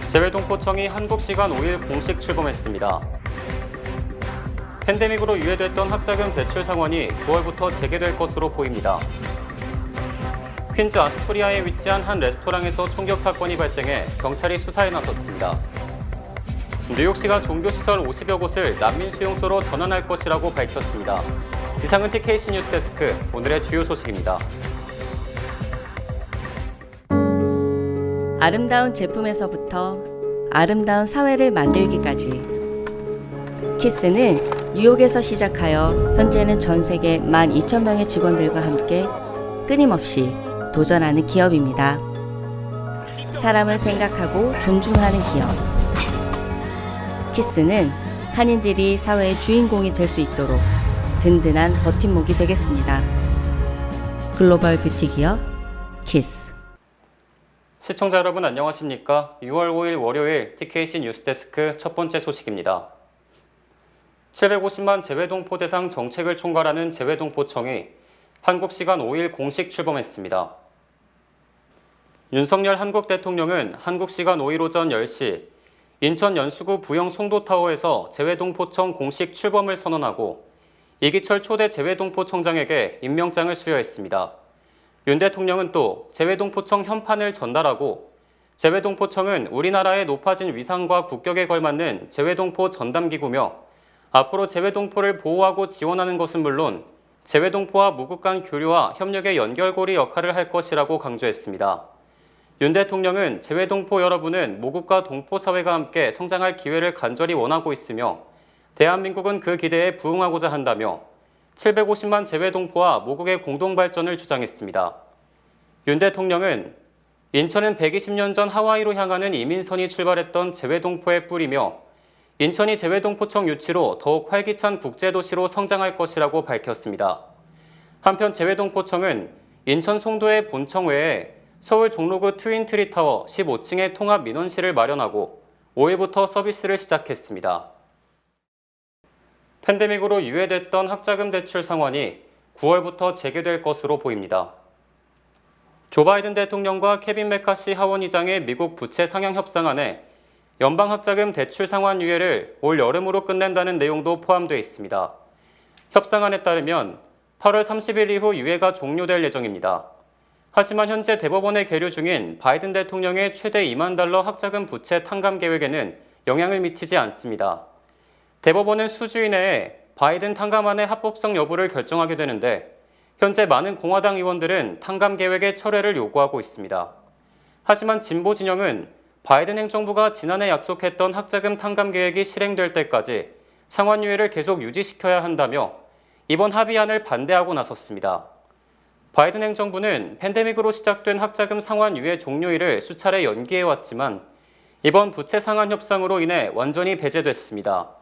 재외동포청이 한국 시간 5일 공식 출범했습니다. 팬데믹으로 유예됐던 학자금 대출 상환이 9월부터 재개될 것으로 보입니다. 퀸즈 아스토리아에 위치한 한 레스토랑에서 총격 사건이 발생해 경찰이 수사에 나섰습니다. 뉴욕시가 종교시설 50여 곳을 난민 수용소로 전환할 것이라고 밝혔습니다. 이상은 TKC 뉴스데스크, 오늘의 주요 소식입니다. 아름다운 제품에서부터 아름다운 사회를 만들기까지 키스는 뉴욕에서 시작하여 현재는 전 세계 12,000명의 직원들과 함께 끊임없이 도전하는 기업입니다. 사람을 생각하고 존중하는 기업. 키스는 한인들이 사회의 주인공이 될 수 있도록 든든한 버팀목이 되겠습니다. 글로벌 뷰티 기업 키스. 시청자 여러분 안녕하십니까? 6월 5일 월요일 TKC 뉴스데스크 첫 번째 소식입니다. 750만 재외동포 대상 정책을 총괄하는 재외동포청이 한국 시간 5일 공식 출범했습니다. 윤석열 한국 대통령은 한국 시간 5일 오전 10시 인천 연수구 부영 송도타워에서 재외동포청 공식 출범을 선언하고 이기철 초대 재외동포청장에게 임명장을 수여했습니다. 윤 대통령은 또 재외동포청 현판을 전달하고 재외동포청은 우리나라의 높아진 위상과 국격에 걸맞는 재외동포 전담기구며 앞으로 재외동포를 보호하고 지원하는 것은 물론 재외동포와 무국 간 교류와 협력의 연결고리 역할을 할 것이라고 강조했습니다. 윤 대통령은 재외동포 여러분은 모국과 동포사회가 함께 성장할 기회를 간절히 원하고 있으며 대한민국은 그 기대에 부응하고자 한다며 750만 재외동포와 모국의 공동발전을 주장했습니다. 윤 대통령은 인천은 120년 전 하와이로 향하는 이민선이 출발했던 재외동포의 뿌리며 인천이 재외동포청 유치로 더욱 활기찬 국제도시로 성장할 것이라고 밝혔습니다. 한편 재외동포청은 인천 송도의 본청 외에 서울 종로구 트윈트리타워 15층의 통합 민원실을 마련하고 5일부터 서비스를 시작했습니다. 팬데믹으로 유예됐던 학자금 대출 상환이 9월부터 재개될 것으로 보입니다. 조 바이든 대통령과 케빈 메카시 하원의장의 미국 부채 상향 협상안에 연방학자금 대출 상환 유예를 올 여름으로 끝낸다는 내용도 포함되어 있습니다. 협상안에 따르면 8월 30일 이후 유예가 종료될 예정입니다. 하지만 현재 대법원에 계류 중인 바이든 대통령의 최대 $2만 학자금 부채 탕감 계획에는 영향을 미치지 않습니다. 대법원은 수주일 내에 바이든 탕감안의 합법성 여부를 결정하게 되는데 현재 많은 공화당 의원들은 탕감 계획의 철회를 요구하고 있습니다. 하지만 진보 진영은 바이든 행정부가 지난해 약속했던 학자금 탕감 계획이 실행될 때까지 상환 유예를 계속 유지시켜야 한다며 이번 합의안을 반대하고 나섰습니다. 바이든 행정부는 팬데믹으로 시작된 학자금 상환 유예 종료일을 수차례 연기해왔지만 이번 부채 상환 협상으로 인해 완전히 배제됐습니다.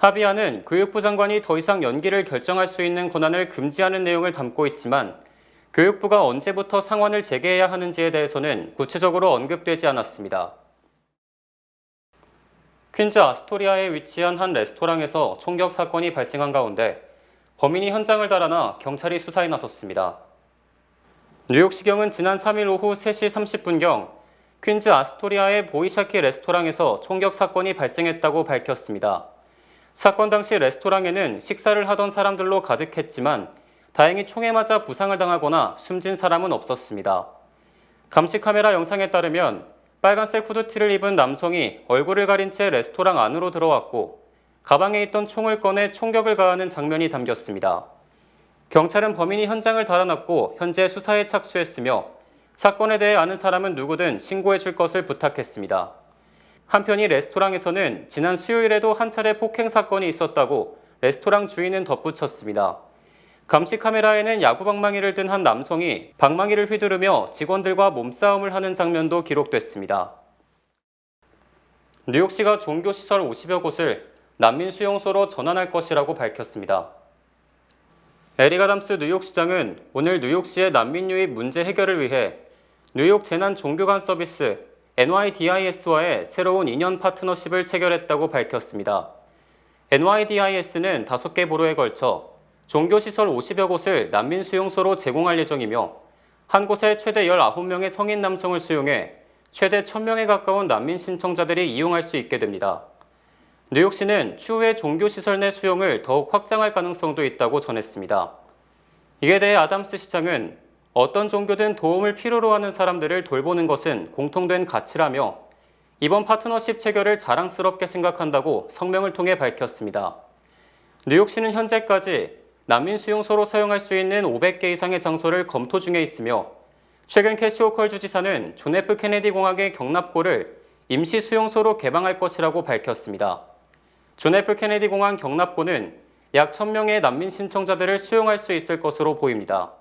합의안은 교육부 장관이 더 이상 연기를 결정할 수 있는 권한을 금지하는 내용을 담고 있지만 교육부가 언제부터 상환을 재개해야 하는지에 대해서는 구체적으로 언급되지 않았습니다. 퀸즈 아스토리아에 위치한 한 레스토랑에서 총격 사건이 발생한 가운데 범인이 현장을 달아나 경찰이 수사에 나섰습니다. 뉴욕시경은 지난 3일 오후 3시 30분경 퀸즈 아스토리아의 보이샤키 레스토랑에서 총격 사건이 발생했다고 밝혔습니다. 사건 당시 레스토랑에는 식사를 하던 사람들로 가득했지만 다행히 총에 맞아 부상을 당하거나 숨진 사람은 없었습니다. 감시 카메라 영상에 따르면 빨간색 후드티를 입은 남성이 얼굴을 가린 채 레스토랑 안으로 들어왔고 가방에 있던 총을 꺼내 총격을 가하는 장면이 담겼습니다. 경찰은 범인이 현장을 달아났고 현재 수사에 착수했으며 사건에 대해 아는 사람은 누구든 신고해 줄 것을 부탁했습니다. 한편 이 레스토랑에서는 지난 수요일에도 한 차례 폭행 사건이 있었다고 레스토랑 주인은 덧붙였습니다. 감시 카메라에는 야구 방망이를 든 한 남성이 방망이를 휘두르며 직원들과 몸싸움을 하는 장면도 기록됐습니다. 뉴욕시가 종교시설 50여 곳을 난민 수용소로 전환할 것이라고 밝혔습니다. 에릭 아담스 뉴욕시장은 오늘 뉴욕시의 난민 유입 문제 해결을 위해 뉴욕 재난 종교관 서비스 NYDIS와의 새로운 2년 파트너십을 체결했다고 밝혔습니다. NYDIS는 5개 보로에 걸쳐 종교시설 50여 곳을 난민 수용소로 제공할 예정이며 한 곳에 최대 19명의 성인 남성을 수용해 최대 1,000명에 가까운 난민 신청자들이 이용할 수 있게 됩니다. 뉴욕시는 추후에 종교시설 내 수용을 더욱 확장할 가능성도 있다고 전했습니다. 이에 대해 아담스 시장은 어떤 종교든 도움을 필요로 하는 사람들을 돌보는 것은 공통된 가치라며 이번 파트너십 체결을 자랑스럽게 생각한다고 성명을 통해 밝혔습니다. 뉴욕시는 현재까지 난민 수용소로 사용할 수 있는 500개 이상의 장소를 검토 중에 있으며 최근 캐시 호컬 주지사는 존 F 케네디 공항의 경납고를 임시 수용소로 개방할 것이라고 밝혔습니다. 존 F 케네디 공항 경납고는 약 1,000명의 난민 신청자들을 수용할 수 있을 것으로 보입니다.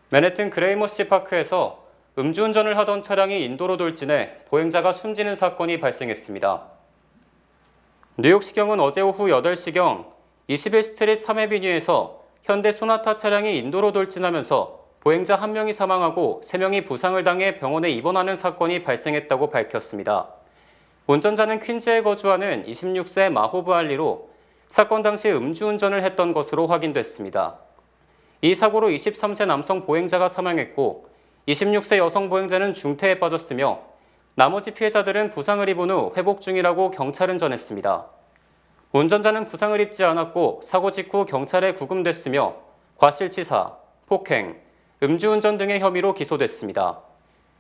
맨해튼 그레이머시 파크에서 음주운전을 하던 차량이 인도로 돌진해 보행자가 숨지는 사건이 발생했습니다. 뉴욕시경은 어제 오후 8시경 21스트리트 3에비뉴에서 현대 소나타 차량이 인도로 돌진하면서 보행자 1명이 사망하고 3명이 부상을 당해 병원에 입원하는 사건이 발생했다고 밝혔습니다. 운전자는 퀸즈에 거주하는 26세 마호브 알리로 사건 당시 음주운전을 했던 것으로 확인됐습니다. 이 사고로 23세 남성 보행자가 사망했고 26세 여성 보행자는 중태에 빠졌으며 나머지 피해자들은 부상을 입은 후 회복 중이라고 경찰은 전했습니다. 운전자는 부상을 입지 않았고 사고 직후 경찰에 구금됐으며 과실치사, 폭행, 음주운전 등의 혐의로 기소됐습니다.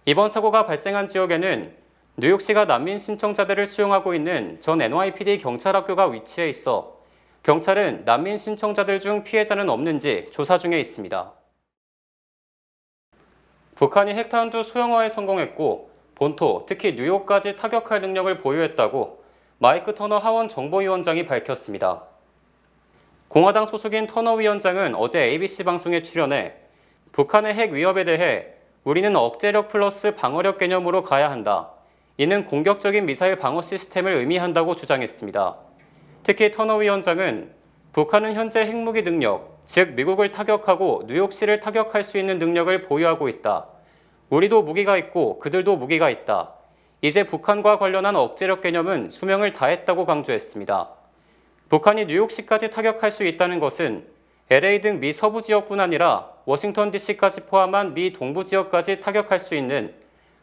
이번 사고가 발생한 지역에는 뉴욕시가 난민 신청자들을 수용하고 있는 전 NYPD 경찰학교가 위치해 있어 경찰은 난민 신청자들 중 피해자는 없는지 조사 중에 있습니다. 북한이 핵탄두 소형화에 성공했고 본토, 특히 뉴욕까지 타격할 능력을 보유했다고 마이크 터너 하원 정보위원장이 밝혔습니다. 공화당 소속인 터너 위원장은 어제 ABC 방송에 출연해 북한의 핵 위협에 대해 우리는 억제력 플러스 방어력 개념으로 가야 한다. 이는 공격적인 미사일 방어 시스템을 의미한다고 주장했습니다. 특히 터너 위원장은 북한은 현재 핵무기 능력, 즉 미국을 타격하고 뉴욕시를 타격할 수 있는 능력을 보유하고 있다. 우리도 무기가 있고 그들도 무기가 있다. 이제 북한과 관련한 억제력 개념은 수명을 다했다고 강조했습니다. 북한이 뉴욕시까지 타격할 수 있다는 것은 LA 등 미 서부 지역뿐 아니라 워싱턴 DC까지 포함한 미 동부 지역까지 타격할 수 있는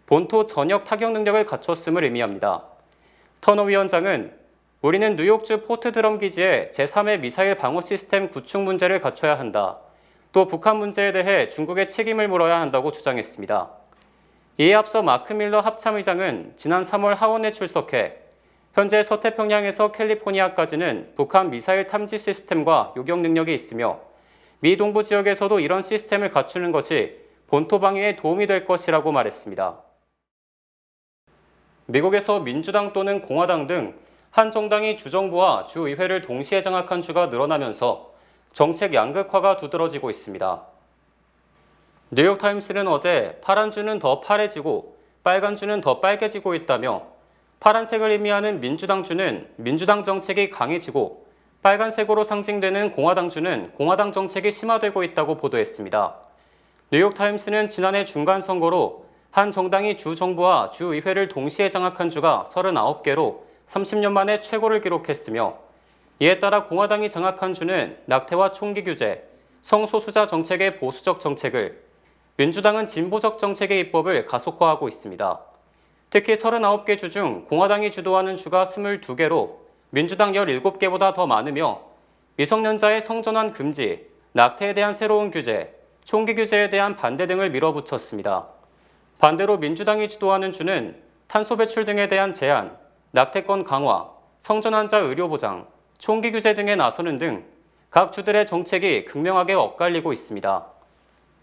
본토 전역 타격 능력을 갖췄음을 의미합니다. 터너 위원장은 우리는 뉴욕주 포트드럼 기지에 제3의 미사일 방어 시스템 구축 문제를 갖춰야 한다. 또 북한 문제에 대해 중국의 책임을 물어야 한다고 주장했습니다. 이에 앞서 마크 밀러 합참의장은 지난 3월 하원에 출석해 현재 서태평양에서 캘리포니아까지는 북한 미사일 탐지 시스템과 요격 능력이 있으며 미 동부 지역에서도 이런 시스템을 갖추는 것이 본토 방위에 도움이 될 것이라고 말했습니다. 미국에서 민주당 또는 공화당 등 한 정당이 주정부와 주의회를 동시에 장악한 주가 늘어나면서 정책 양극화가 두드러지고 있습니다. 뉴욕타임스는 어제 파란 주는 더 파래지고 빨간 주는 더 빨개지고 있다며 파란색을 의미하는 민주당 주는 민주당 정책이 강해지고 빨간색으로 상징되는 공화당 주는 공화당 정책이 심화되고 있다고 보도했습니다. 뉴욕타임스는 지난해 중간선거로 한 정당이 주정부와 주의회를 동시에 장악한 주가 39개로 30년 만에 최고를 기록했으며 이에 따라 공화당이 장악한 주는 낙태와 총기 규제, 성소수자 정책의 보수적 정책을, 민주당은 진보적 정책의 입법을 가속화하고 있습니다. 특히 39개 주 중 공화당이 주도하는 주가 22개로 민주당 17개보다 더 많으며 미성년자의 성전환 금지, 낙태에 대한 새로운 규제, 총기 규제에 대한 반대 등을 밀어붙였습니다. 반대로 민주당이 주도하는 주는 탄소 배출 등에 대한 제한, 낙태권 강화, 성전환자 의료 보장, 총기 규제 등에 나서는 등 각 주들의 정책이 극명하게 엇갈리고 있습니다.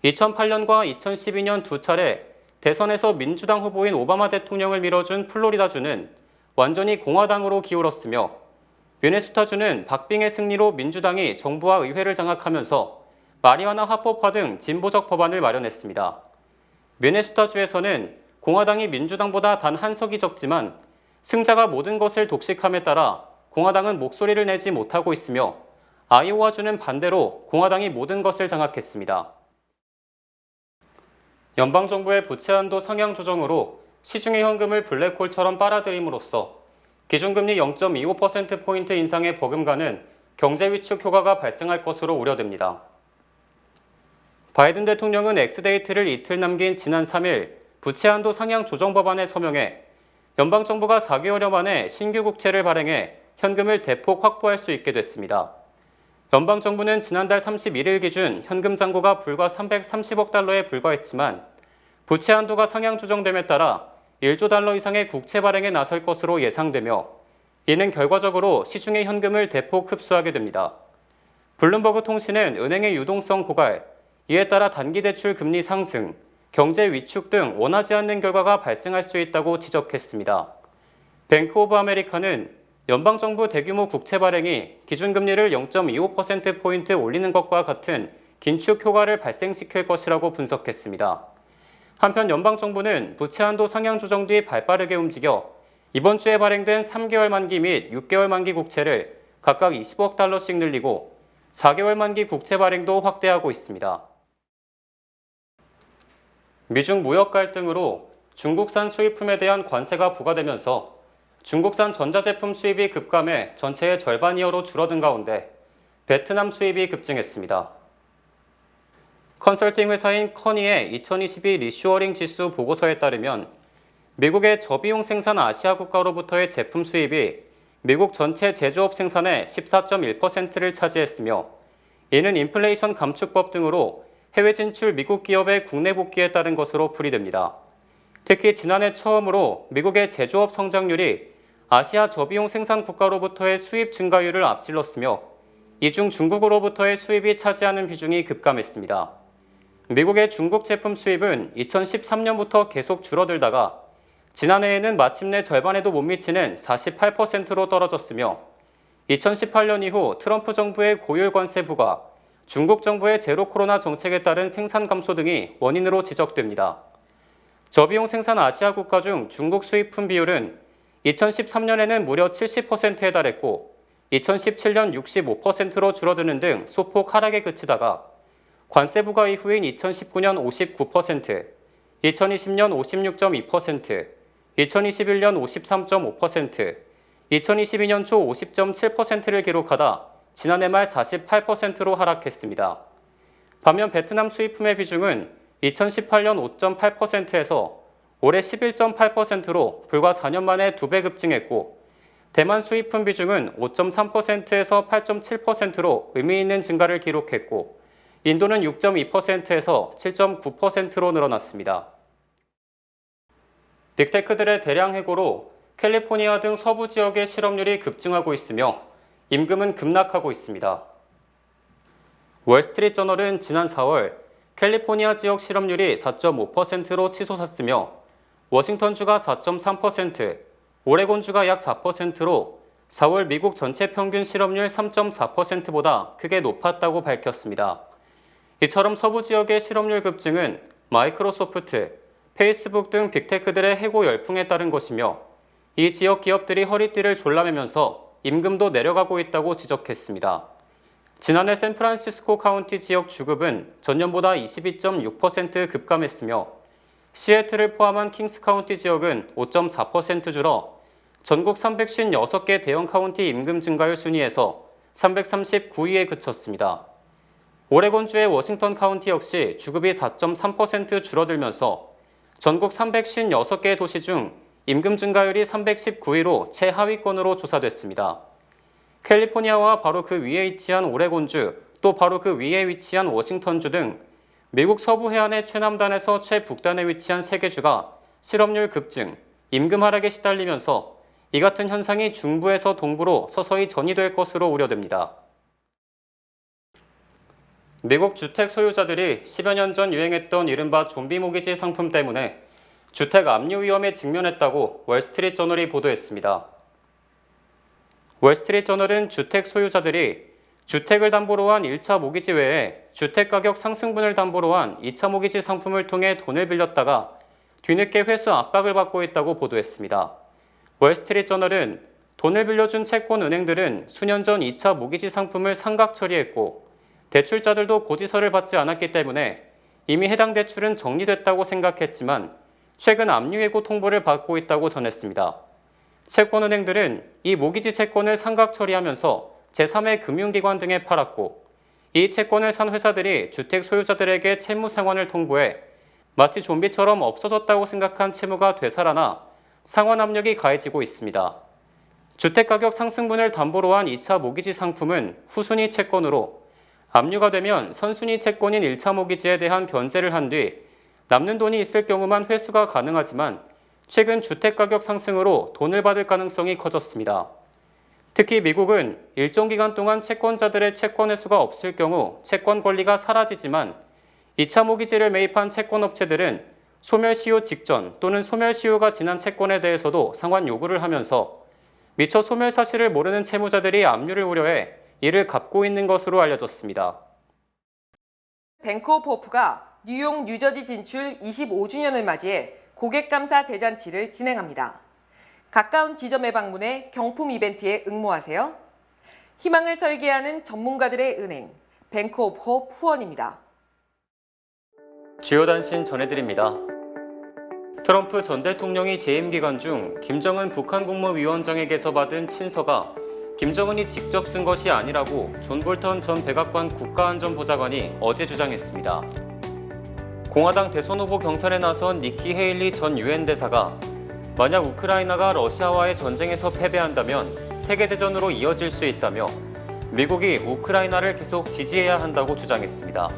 2008년과 2012년 두 차례 대선에서 민주당 후보인 오바마 대통령을 밀어준 플로리다주는 완전히 공화당으로 기울었으며 미네소타주는 박빙의 승리로 민주당이 정부와 의회를 장악하면서 마리화나 합법화 등 진보적 법안을 마련했습니다. 미네소타주에서는 공화당이 민주당보다 단 한 석이 적지만 승자가 모든 것을 독식함에 따라 공화당은 목소리를 내지 못하고 있으며 아이오와주는 반대로 공화당이 모든 것을 장악했습니다. 연방정부의 부채 한도 상향 조정으로 시중의 현금을 블랙홀처럼 빨아들임으로써 기준금리 0.25%포인트 인상에 버금가는 경제 위축 효과가 발생할 것으로 우려됩니다. 바이든 대통령은 엑스데이트를 이틀 남긴 지난 3일 부채 한도 상향 조정 법안에 서명해 연방정부가 4개월여 만에 신규 국채를 발행해 현금을 대폭 확보할 수 있게 됐습니다. 연방정부는 지난달 31일 기준 현금 잔고가 불과 330억 달러에 불과했지만 부채 한도가 상향 조정됨에 따라 1조 달러 이상의 국채 발행에 나설 것으로 예상되며 이는 결과적으로 시중의 현금을 대폭 흡수하게 됩니다. 블룸버그 통신은 은행의 유동성 고갈, 이에 따라 단기 대출 금리 상승, 경제 위축 등 원하지 않는 결과가 발생할 수 있다고 지적했습니다. 뱅크 오브 아메리카는 연방정부 대규모 국채 발행이 기준금리를 0.25%포인트 올리는 것과 같은 긴축 효과를 발생시킬 것이라고 분석했습니다. 한편 연방정부는 부채 한도 상향 조정 뒤 발빠르게 움직여 이번 주에 발행된 3개월 만기 및 6개월 만기 국채를 각각 20억 달러씩 늘리고 4개월 만기 국채 발행도 확대하고 있습니다. 미중 무역 갈등으로 중국산 수입품에 대한 관세가 부과되면서 중국산 전자제품 수입이 급감해 전체의 절반 이하로 줄어든 가운데 베트남 수입이 급증했습니다. 컨설팅 회사인 커니의 2022 리쇼어링 지수 보고서에 따르면 미국의 저비용 생산 아시아 국가로부터의 제품 수입이 미국 전체 제조업 생산의 14.1%를 차지했으며 이는 인플레이션 감축법 등으로 해외 진출 미국 기업의 국내 복귀에 따른 것으로 풀이됩니다. 특히 지난해 처음으로 미국의 제조업 성장률이 아시아 저비용 생산 국가로부터의 수입 증가율을 앞질렀으며 이 중 중국으로부터의 수입이 차지하는 비중이 급감했습니다. 미국의 중국 제품 수입은 2013년부터 계속 줄어들다가 지난해에는 마침내 절반에도 못 미치는 48%로 떨어졌으며 2018년 이후 트럼프 정부의 고율 관세 부과, 중국 정부의 제로 코로나 정책에 따른 생산 감소 등이 원인으로 지적됩니다. 저비용 생산 아시아 국가 중 중국 수입품 비율은 2013년에는 무려 70%에 달했고 2017년 65%로 줄어드는 등 소폭 하락에 그치다가 관세 부과 이후인 2019년 59%, 2020년 56.2%, 2021년 53.5%, 2022년 초 50.7%를 기록하다 지난해 말 48%로 하락했습니다. 반면 베트남 수입품의 비중은 2018년 5.8%에서 올해 11.8%로 불과 4년 만에 2배 급증했고 대만 수입품 비중은 5.3%에서 8.7%로 의미 있는 증가를 기록했고 인도는 6.2%에서 7.9%로 늘어났습니다. 빅테크들의 대량 해고로 캘리포니아 등 서부 지역의 실업률이 급증하고 있으며 임금은 급락하고 있습니다. 월스트리트저널은 지난 4월 캘리포니아 지역 실업률이 4.5%로 치솟았으며 워싱턴주가 4.3%, 오레곤주가 약 4%로 4월 미국 전체 평균 실업률 3.4%보다 크게 높았다고 밝혔습니다. 이처럼 서부 지역의 실업률 급증은 마이크로소프트, 페이스북 등 빅테크들의 해고 열풍에 따른 것이며 이 지역 기업들이 허리띠를 졸라매면서 임금도 내려가고 있다고 지적했습니다. 지난해 샌프란시스코 카운티 지역 주급은 전년보다 22.6% 급감했으며 시애틀을 포함한 킹스 카운티 지역은 5.4% 줄어 전국 356개 대형 카운티 임금 증가율 순위에서 339위에 그쳤습니다. 오레곤주의 워싱턴 카운티 역시 주급이 4.3% 줄어들면서 전국 356개 도시 중 임금 증가율이 319위로 최하위권으로 조사됐습니다. 캘리포니아와 바로 그 위에 위치한 오레곤주, 또 바로 그 위에 위치한 워싱턴주 등 미국 서부 해안의 최남단에서 최북단에 위치한 3개 주가 실업률 급증, 임금 하락에 시달리면서 이 같은 현상이 중부에서 동부로 서서히 전이될 것으로 우려됩니다. 미국 주택 소유자들이 10여 년 전 유행했던 이른바 좀비 모기지 상품 때문에 주택 압류 위험에 직면했다고 월스트리트저널이 보도했습니다. 월스트리트저널은 주택 소유자들이 주택을 담보로 한 1차 모기지 외에 주택가격 상승분을 담보로 한 2차 모기지 상품을 통해 돈을 빌렸다가 뒤늦게 회수 압박을 받고 있다고 보도했습니다. 월스트리트저널은 돈을 빌려준 채권 은행들은 수년 전 2차 모기지 상품을 상각 처리했고 대출자들도 고지서를 받지 않았기 때문에 이미 해당 대출은 정리됐다고 생각했지만 최근 압류해고 통보를 받고 있다고 전했습니다. 채권은행들은 이 모기지 채권을 상각 처리하면서 제3의 금융기관 등에 팔았고 이 채권을 산 회사들이 주택 소유자들에게 채무 상환을 통보해 마치 좀비처럼 없어졌다고 생각한 채무가 되살아나 상환 압력이 가해지고 있습니다. 주택가격 상승분을 담보로 한 2차 모기지 상품은 후순위 채권으로 압류가 되면 선순위 채권인 1차 모기지에 대한 변제를 한 뒤 남는 돈이 있을 경우만 회수가 가능하지만 최근 주택가격 상승으로 돈을 받을 가능성이 커졌습니다. 특히 미국은 일정 기간 동안 채권자들의 채권 회수가 없을 경우 채권 권리가 사라지지만 2차 모기지를 매입한 채권업체들은 소멸시효 직전 또는 소멸시효가 지난 채권에 대해서도 상환 요구를 하면서 미처 소멸 사실을 모르는 채무자들이 압류를 우려해 이를 갚고 있는 것으로 알려졌습니다. 뱅크 오브 호프가 뉴욕, 뉴저지 진출 25주년을 맞이해 고객 감사 대잔치를 진행합니다. 가까운 지점에 방문해 경품 이벤트에 응모하세요. 희망을 설계하는 전문가들의 은행, 뱅크 오브 호프 후원입니다. 주요 단신 전해드립니다. 트럼프 전 대통령이 재임 기간 중 김정은 북한 국무위원장에게서 받은 친서가 김정은이 직접 쓴 것이 아니라고 존 볼턴 전 백악관 국가안전보좌관이 어제 주장했습니다. 공화당 대선 후보 경선에 나선 니키 헤일리 전 유엔 대사가 만약 우크라이나가 러시아와의 전쟁에서 패배한다면 세계대전으로 이어질 수 있다며 미국이 우크라이나를 계속 지지해야 한다고 주장했습니다.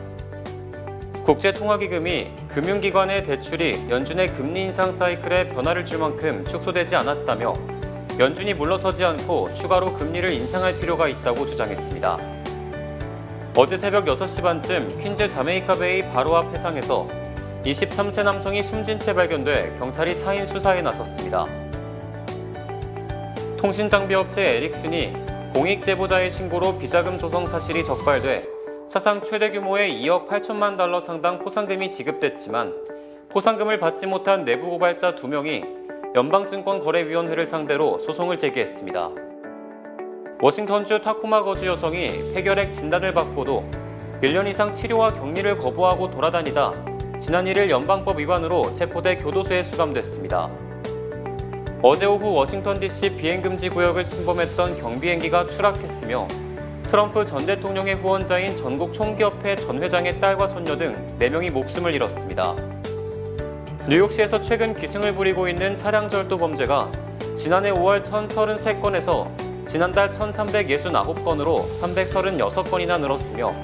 국제통화기금이 금융기관의 대출이 연준의 금리 인상 사이클에 변화를 줄 만큼 축소되지 않았다며 연준이 물러서지 않고 추가로 금리를 인상할 필요가 있다고 주장했습니다. 어제 새벽 6시 반쯤 퀸즈 자메이카 베이 바로 앞 해상에서 23세 남성이 숨진 채 발견돼 경찰이 사인 수사에 나섰습니다. 통신장비업체 에릭슨이 공익 제보자의 신고로 비자금 조성 사실이 적발돼 사상 최대 규모의 2억 8천만 달러 상당 포상금이 지급됐지만 포상금을 받지 못한 내부 고발자 2명이 연방증권거래위원회를 상대로 소송을 제기했습니다. 워싱턴주 타코마 거주 여성이 폐결핵 진단을 받고도 1년 이상 치료와 격리를 거부하고 돌아다니다 지난 1일 연방법 위반으로 체포돼 교도소에 수감됐습니다. 어제 오후 워싱턴 DC 비행금지 구역을 침범했던 경비행기가 추락했으며 트럼프 전 대통령의 후원자인 전국총기협회 전 회장의 딸과 손녀 등 4명이 목숨을 잃었습니다. 뉴욕시에서 최근 기승을 부리고 있는 차량 절도 범죄가 지난해 5월 1,033건에서 지난달 1,369건으로 336건이나 늘었으며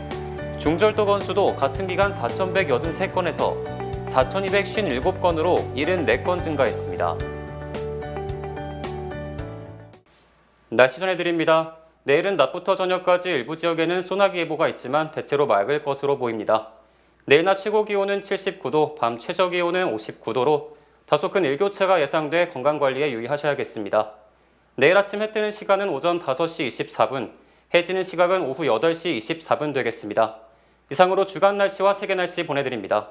중절도 건수도 같은 기간 4,183건에서 4,257건으로 74건 증가했습니다. 날씨 전해드립니다. 내일은 낮부터 저녁까지 일부 지역에는 소나기 예보가 있지만 대체로 맑을 것으로 보입니다. 내일 낮 최고 기온은 79도, 밤 최저 기온은 59도로 다소 큰 일교차가 예상돼 건강관리에 유의하셔야겠습니다. 내일 아침 해 뜨는 시간은 오전 5시 24분, 해 지는 시각은 오후 8시 24분 되겠습니다. 이상으로 주간 날씨와 세계 날씨 보내드립니다.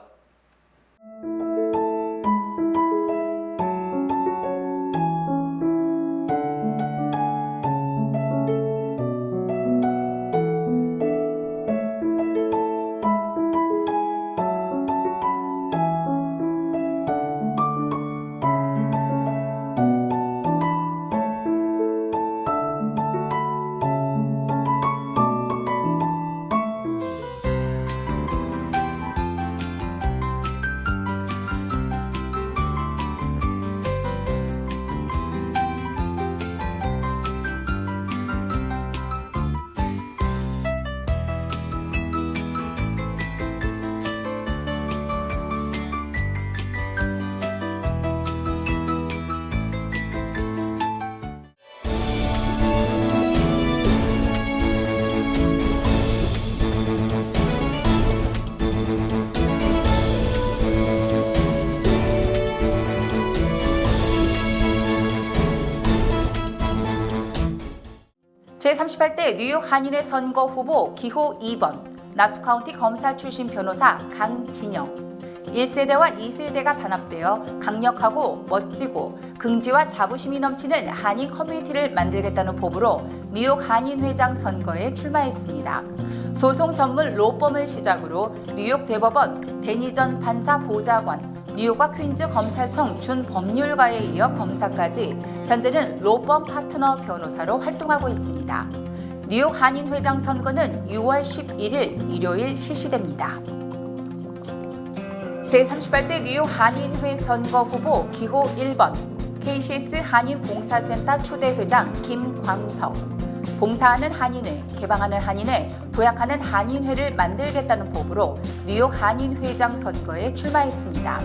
제38대 뉴욕 한인회 선거 후보 기호 2번 나스카운티 검사 출신 변호사 강진영. 1세대와 2세대가 단합되어 강력하고 멋지고 긍지와 자부심이 넘치는 한인 커뮤니티를 만들겠다는 포부로 뉴욕 한인회장 선거에 출마했습니다. 소송 전문 로펌을 시작으로 뉴욕 대법원 데니전 판사 보좌관, 뉴욕과 퀸즈 검찰청 준법률가에 이어 검사까지 현재는 로펌 파트너 변호사로 활동하고 있습니다. 뉴욕 한인회장 선거는 6월 11일 일요일 실시됩니다. 제38대 뉴욕 한인회 선거 후보 기호 1번 KCS 한인봉사센터 초대회장 김광석. 봉사하는 한인회, 개방하는 한인회, 도약하는 한인회를 만들겠다는 법으로 뉴욕 한인회장 선거에 출마했습니다.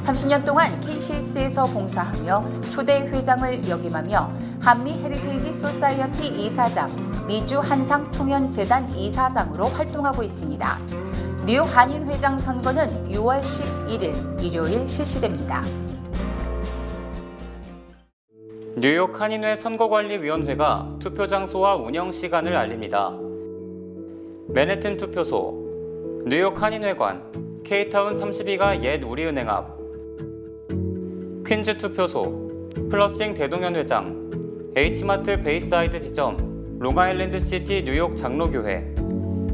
30년 동안 KCS에서 봉사하며 초대회장을 역임하며 한미 헤리테이지 소사이어티 이사장, 미주 한상 총연재단 이사장으로 활동하고 있습니다. 뉴욕 한인회장 선거는 6월 11일 일요일 실시됩니다. 뉴욕 한인회 선거관리위원회가 투표 장소와 운영 시간을 알립니다. 맨해튼 투표소, 뉴욕 한인회관, K타운 32가 옛 우리은행 앞, 퀸즈 투표소, 플러싱 대동현회장, H마트 베이사이드 지점, 롱아일랜드 시티 뉴욕 장로교회,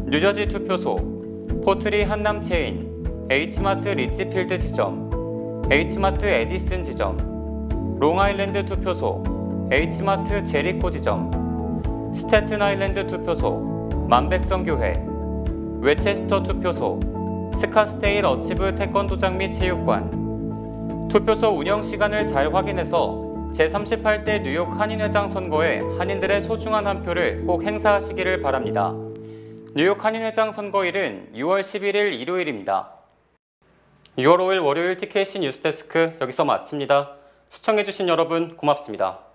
뉴저지 투표소, 포트리 한남 체인, H마트 리치필드 지점, H마트 에디슨 지점, 롱아일랜드 투표소, H마트 제리코 지점, 스태튼 아일랜드 투표소, 만백성교회, 웨체스터 투표소, 스카스테일 어치브 태권도장 및 체육관. 투표소 운영 시간을 잘 확인해서 제38대 뉴욕 한인회장 선거에 한인들의 소중한 한 표를 꼭 행사하시기를 바랍니다. 뉴욕 한인회장 선거일은 6월 11일 일요일입니다. 6월 5일 월요일 TKC 뉴스데스크 여기서 마칩니다. 시청해주신 여러분 고맙습니다.